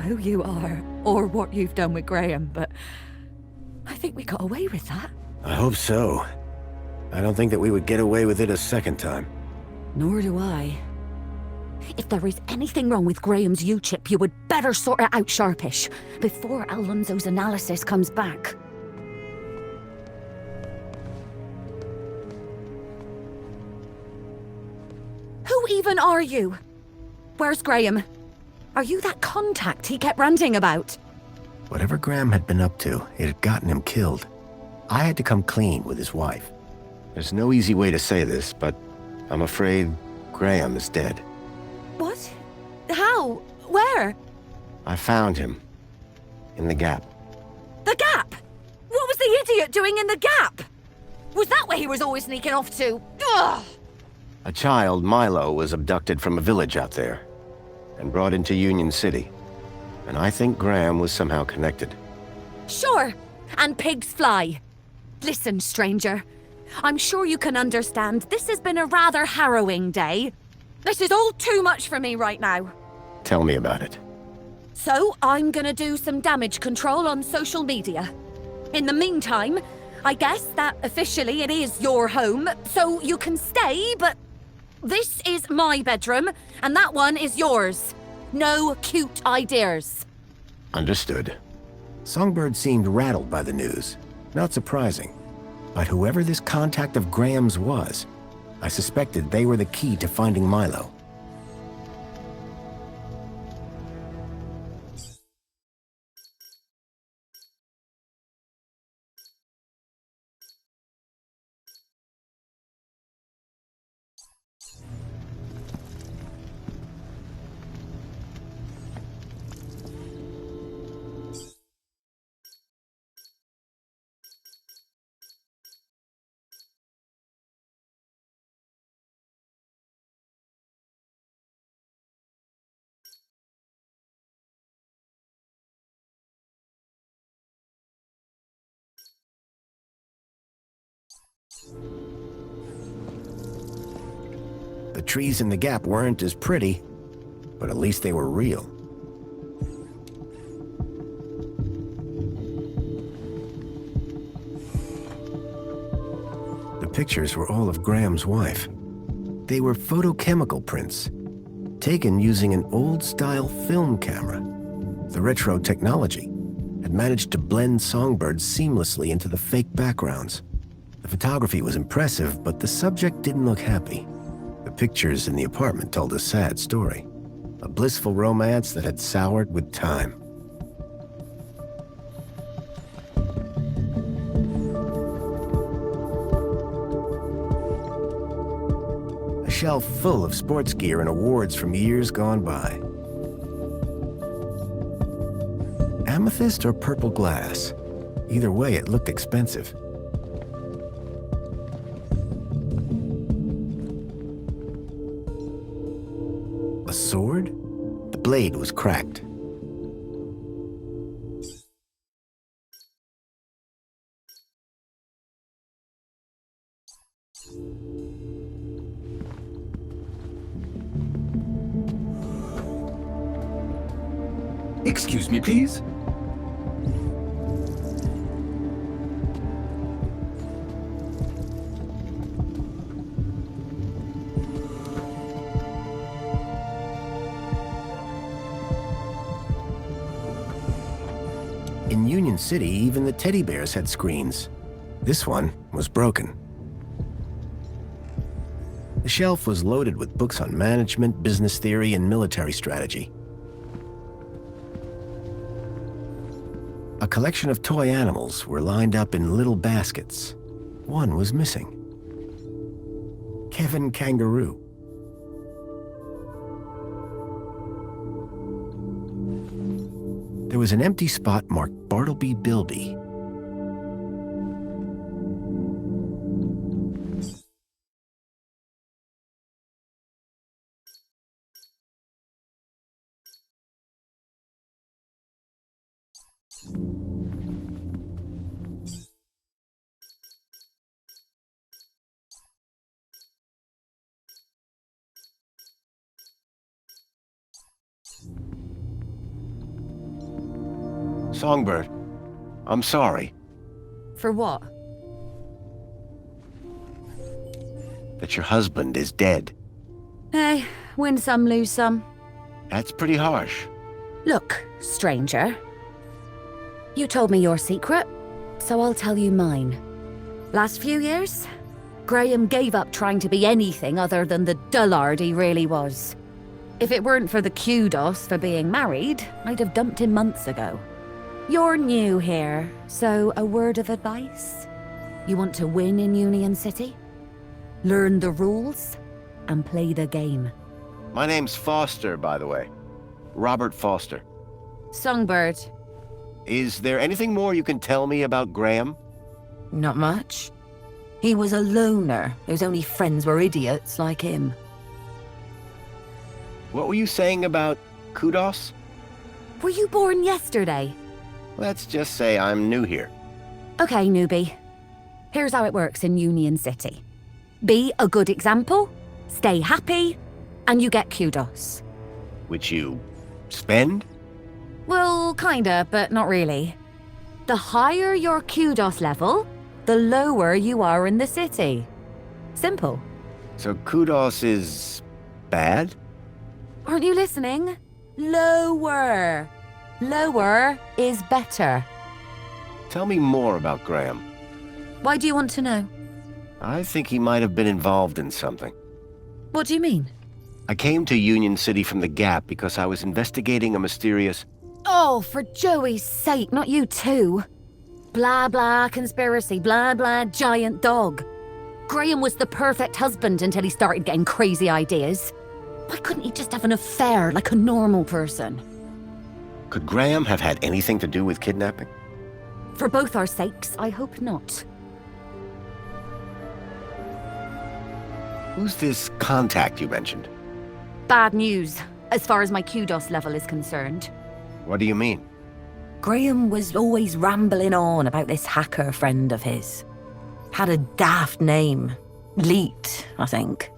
who you are, or what you've done with Graham, but I think we got away with that. I hope so. I don't think that we would get away with it a second time. Nor do I. If there is anything wrong with Graham's U-chip, you would better sort it out sharpish, before Alonso's analysis comes back. Who even are you? Where's Graham? Are you that contact he kept ranting about? Whatever Graham had been up to, it had gotten him killed. I had to come clean with his wife. There's no easy way to say this, but I'm afraid Graham is dead. What? How? Where? I found him. In the Gap. The Gap? What was the idiot doing in the Gap? Was that where he was always sneaking off to? Ugh! A child, Milo, was abducted from a village out there and brought into Union City. And I think Graham was somehow connected. Sure, and pigs fly. Listen, stranger. I'm sure you can understand this has been a rather harrowing day. This is all too much for me right now. Tell me about it. So, I'm gonna do some damage control on social media. In the meantime, I guess that officially it is your home, so you can stay, but this is my bedroom, and that one is yours. No cute ideas. Understood. Songbird seemed rattled by the news. Not surprising. But whoever this contact of Graham's was, I suspected they were the key to finding Milo. The trees in the Gap weren't as pretty, but at least they were real. The pictures were all of Graham's wife. They were photochemical prints, taken using an old-style film camera. The retro technology had managed to blend songbirds seamlessly into the fake backgrounds. The photography was impressive, but the subject didn't look happy. The pictures in the apartment told a sad story. A blissful romance that had soured with time. A shelf full of sports gear and awards from years gone by. Amethyst or purple glass? Either way, it looked expensive. A sword? The blade was cracked. Excuse me, please. In Union City, even the teddy bears had screens. This one was broken. The shelf was loaded with books on management, business theory, and military strategy. A collection of toy animals were lined up in little baskets. One was missing. Kevin Kangaroo. There was an empty spot marked Bartleby Bilby. Songbird, I'm sorry For what? that your husband is dead. Hey, win some, lose some. That's pretty harsh. Look, stranger. You told me your secret, so I'll tell you mine. Last few years, Graham gave up trying to be anything other than the dullard he really was. If it weren't for the kudos for being married, I'd have dumped him months ago. You're new here, so a word of advice? You want to win in Union City? Learn the rules and play the game. My name's Foster, by the way. Robert Foster. Songbird. Is there anything more you can tell me about Graham? Not much. He was a loner whose only friends were idiots like him. What were you saying about kudos? Were you born yesterday? Let's just say I'm new here. Okay, newbie. Here's how it works in Union City. Be a good example, stay happy, and you get kudos. Which you spend? Well, kinda, but not really. The higher your kudos level, the lower you are in the city. Simple. So kudos is bad? Aren't you listening? Lower. Lower is better. Tell me more about Graham. Why do you want to know? I think he might have been involved in something. What do you mean? I came to Union City from the Gap because I was investigating a mysterious... Oh, for Joey's sake, not you too. Blah blah conspiracy, blah blah giant dog. Graham was the perfect husband until he started getting crazy ideas. Why couldn't he just have an affair like a normal person? Could Graham have had anything to do with kidnapping? For both our sakes, I hope not. Who's this contact you mentioned? Bad news, as far as my kudos level is concerned. What do you mean? Graham was always rambling on about this hacker friend of his. Had a daft name. Leet, I think.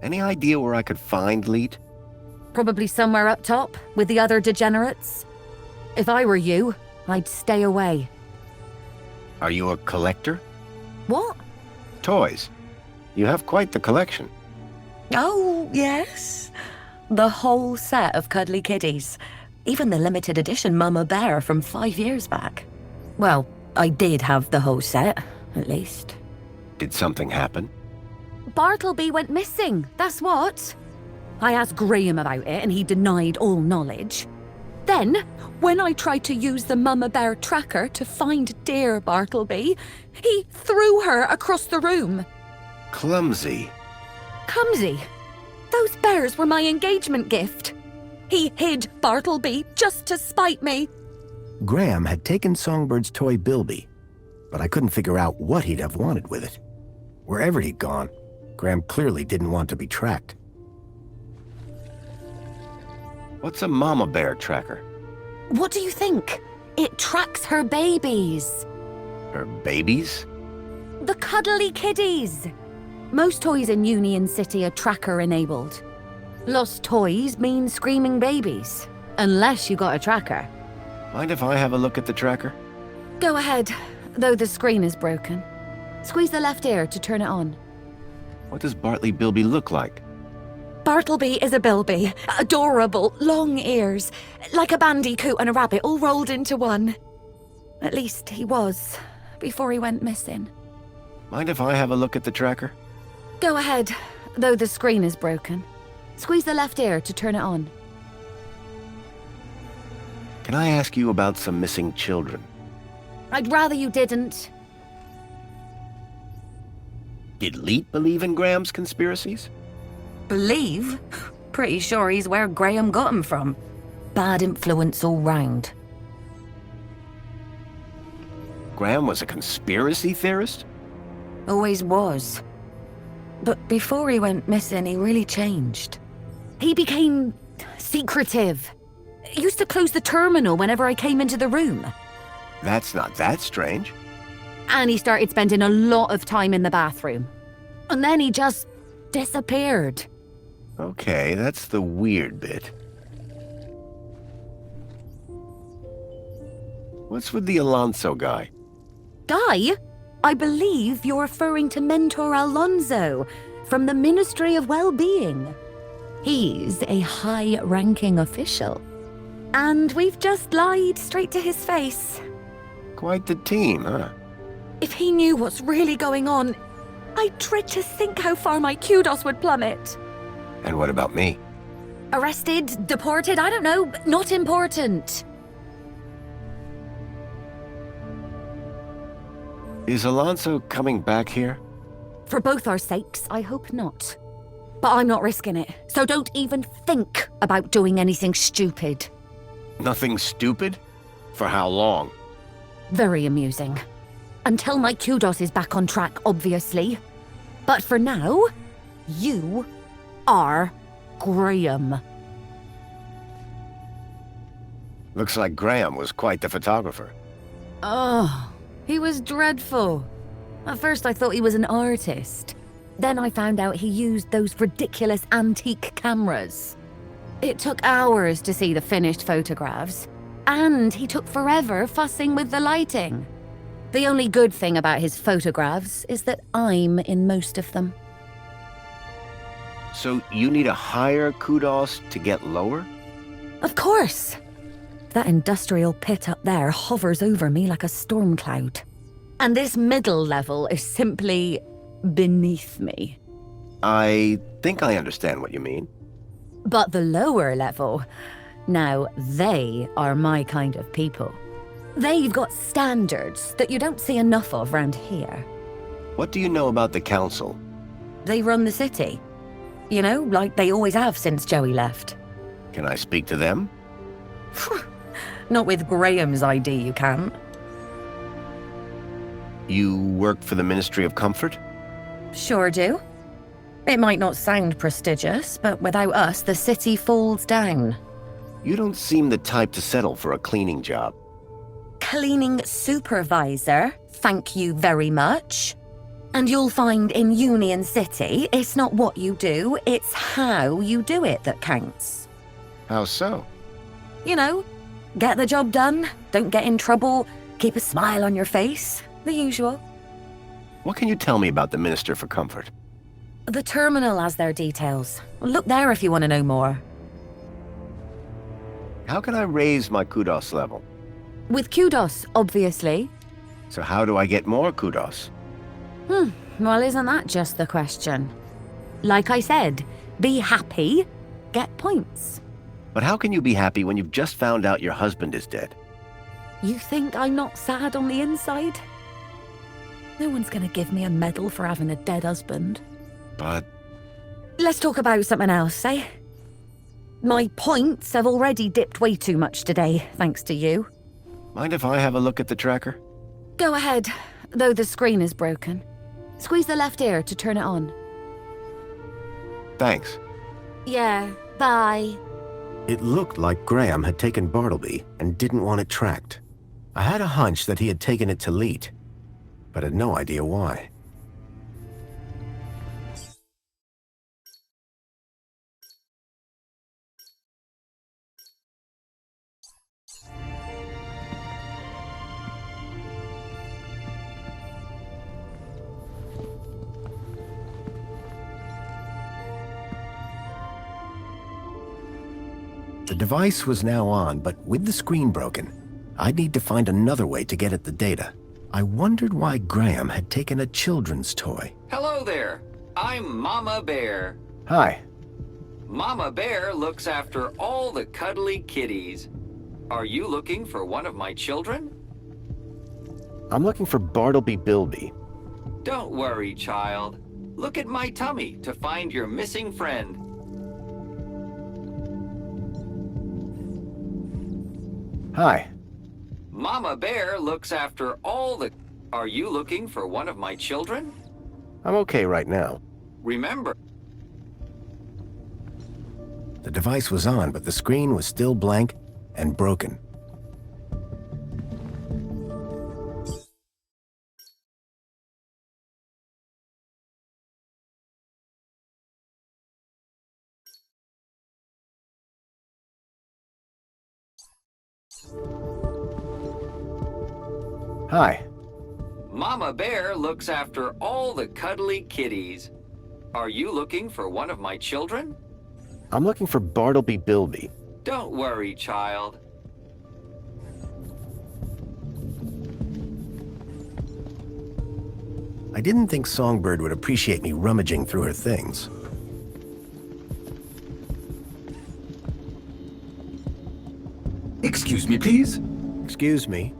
Any idea where I could find Leet? Probably somewhere up top, with the other degenerates. If I were you, I'd stay away. Are you a collector? What? Toys. You have quite the collection. Oh, yes. The whole set of cuddly kitties. Even the limited edition Mama Bear from 5 years back. Well, I did have the whole set, at least. Did something happen? Bartleby went missing, that's what. I asked Graham about it and he denied all knowledge. Then, when I tried to use the Mama Bear tracker to find dear Bartleby, he threw her across the room. Clumsy. Clumsy. Those bears were my engagement gift. He hid Bartleby just to spite me. Graham had taken Songbird's toy Bilby, but I couldn't figure out what he'd have wanted with it. Wherever he'd gone, Graham clearly didn't want to be tracked. What's a mama bear tracker? What do you think? It tracks her babies. Her babies? The cuddly kiddies. Most toys in Union City are tracker-enabled. Lost toys mean screaming babies. Unless you got a tracker. Mind if I have a look at the tracker? Go ahead, though the screen is broken. Squeeze the left ear to turn it on. What does Bartley Bilby look like? Bartleby is a bilby. Adorable, long ears. Like a bandicoot and a rabbit all rolled into one. At least he was, before he went missing. Mind if I have a look at the tracker? Go ahead, though the screen is broken. Squeeze the left ear to turn it on. Can I ask you about some missing children? I'd rather you didn't. Did Leet believe in Graham's conspiracies? Believe? Pretty sure he's where Graham got him from. Bad influence all round. Graham was a conspiracy theorist? Always was. But before he went missing, he really changed. He became secretive. Used to close the terminal whenever I came into the room. That's not that strange. And he started spending a lot of time in the bathroom. And then he just disappeared. Okay, that's the weird bit. What's with the Alonso guy? Guy, I believe you're referring to Mentor Alonso from the Ministry of Well-Being. He's a high-ranking official. And we've just lied straight to his face. Quite the team, huh? If he knew what's really going on, I dread to think how far my kudos would plummet. And what about me? Arrested, deported, I don't know, not important. Is Alonso coming back here? For both our sakes, I hope not. But I'm not risking it, so don't even think about doing anything stupid. Nothing stupid? For how long? Very amusing. Until my kudos is back on track, obviously. But for now, you are Graham. Looks like Graham was quite the photographer. Oh, he was dreadful. At first I thought he was an artist. Then I found out he used those ridiculous antique cameras. It took hours to see the finished photographs, and he took forever fussing with the lighting. The only good thing about his photographs is that I'm in most of them. So you need a higher kudos to get lower? Of course! That industrial pit up there hovers over me like a storm cloud. And this middle level is simply beneath me. I think I understand what you mean. But the lower level, now they are my kind of people. They've got standards that you don't see enough of round here. What do you know about the council? They run the city. You know, like they always have since Joey left. Can I speak to them? Not with Graham's ID, you can't. You work for the Ministry of Comfort? Sure do. It might not sound prestigious, but without us, the city falls down. You don't seem the type to settle for a cleaning job. Cleaning supervisor, thank you very much. And you'll find in Union City, it's not what you do, it's how you do it that counts. How so? You know, get the job done, don't get in trouble, keep a smile on your face, the usual. What can you tell me about the Minister for Comfort? The terminal has their details. Look there if you want to know more. How can I raise my kudos level? With kudos, obviously. So how do I get more kudos? Well, isn't that just the question? Like I said, be happy, get points. But how can you be happy when you've just found out your husband is dead? You think I'm not sad on the inside? No one's gonna give me a medal for having a dead husband. But Let's talk about something else, eh? My points have already dipped way too much today, thanks to you. mind if I have a look at the tracker? Go ahead, though the screen is broken. Squeeze the left ear to turn it on. Thanks. Yeah, bye. It looked like Graham had taken Bartleby and didn't want it tracked. I had a hunch that he had taken it to Leet, but had no idea why. The device was now on, but with the screen broken, I'd need to find another way to get at the data. I wondered why Graham had taken a children's toy. Hello there. I'm Mama Bear. Hi. Mama Bear looks after all the cuddly kitties. Are you looking for one of my children? I'm looking for Bartleby Bilby. Don't worry, child. Look at my tummy to find your missing friend. Hi. Mama Bear looks after all the... Are you looking for one of my children? I'm okay right now. Remember, The device was on, but the screen was still blank and broken. Hi. Mama Bear looks after all the cuddly kitties. Are you looking for one of my children? I'm looking for Bartleby Bilby. Don't worry, child. I didn't think Songbird would appreciate me rummaging through her things. Excuse me, please. Excuse me.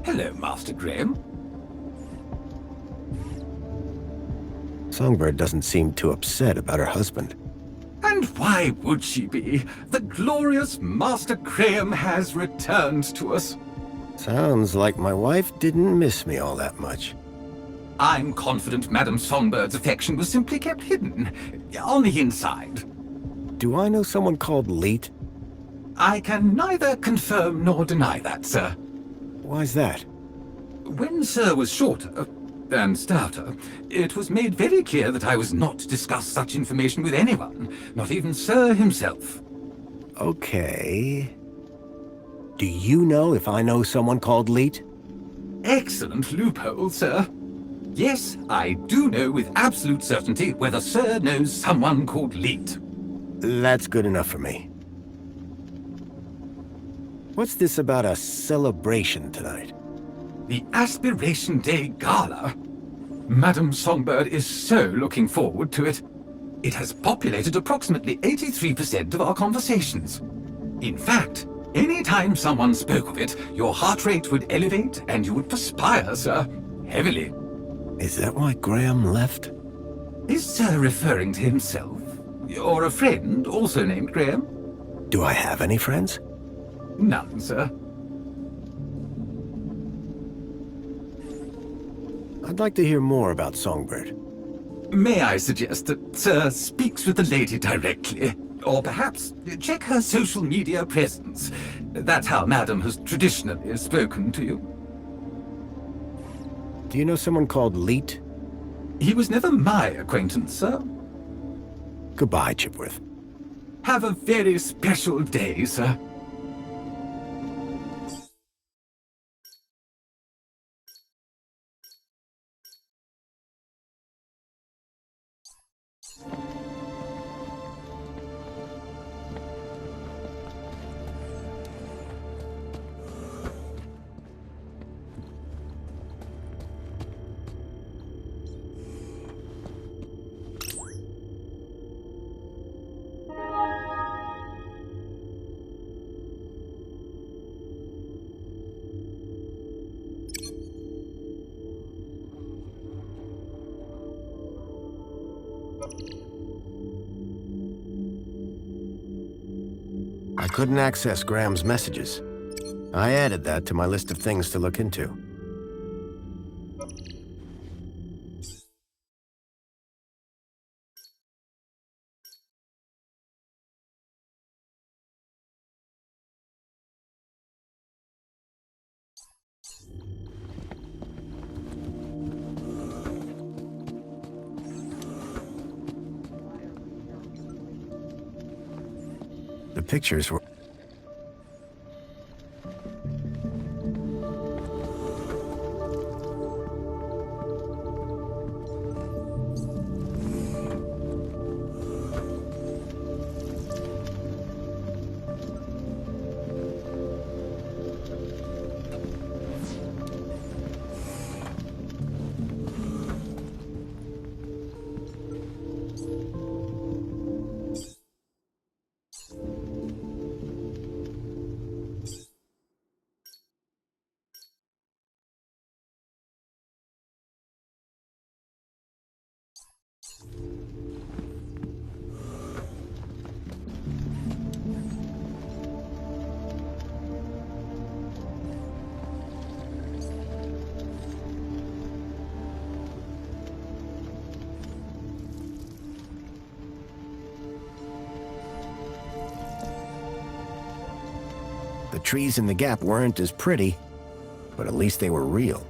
Hello, Master Graham. Songbird doesn't seem too upset about her husband. And why would she be? The glorious Master Graham has returned to us. Sounds like my wife didn't miss me all that much. I'm confident Madame Songbird's affection was simply kept hidden, on the inside. Do I know someone called Leet? I can neither confirm nor deny that, sir. Why's that? When Sir was shorter and stouter, it was made very clear that I was not to discuss such information with anyone, not even Sir himself. Okay. Do you know if I know someone called Leet? Excellent loophole, sir. Yes, I do know with absolute certainty whether Sir knows someone called Leet. That's good enough for me. What's this about a celebration tonight? The Aspiration Day Gala. Madame Songbird is so looking forward to it. It has populated approximately 83% of our conversations. In fact, any time someone spoke of it, your heart rate would elevate and you would perspire, sir. Heavily. Is that why Graham left? Is Sir referring to himself? Or a friend also named Graham? Do I have any friends? None, sir. I'd like to hear more about Songbird. May I suggest that Sir speaks with the lady directly? Or perhaps check her social media presence. That's how Madam has traditionally spoken to you. Do you know someone called Leet? He was never my acquaintance, sir. Goodbye, Chipworth. Have a very special day, sir. I couldn't access Graham's messages. I added that to my list of things to look into. The pictures were... The trees in the gap weren't as pretty, but at least they were real.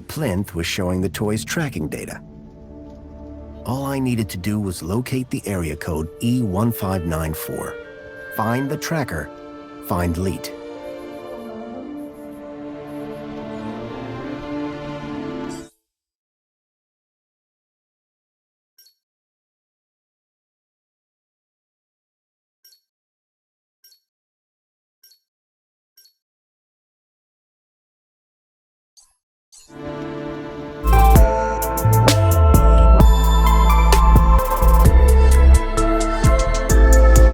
plinth was showing the toy's tracking data. All I needed to do was locate the area code E1594, find the tracker, find Leet.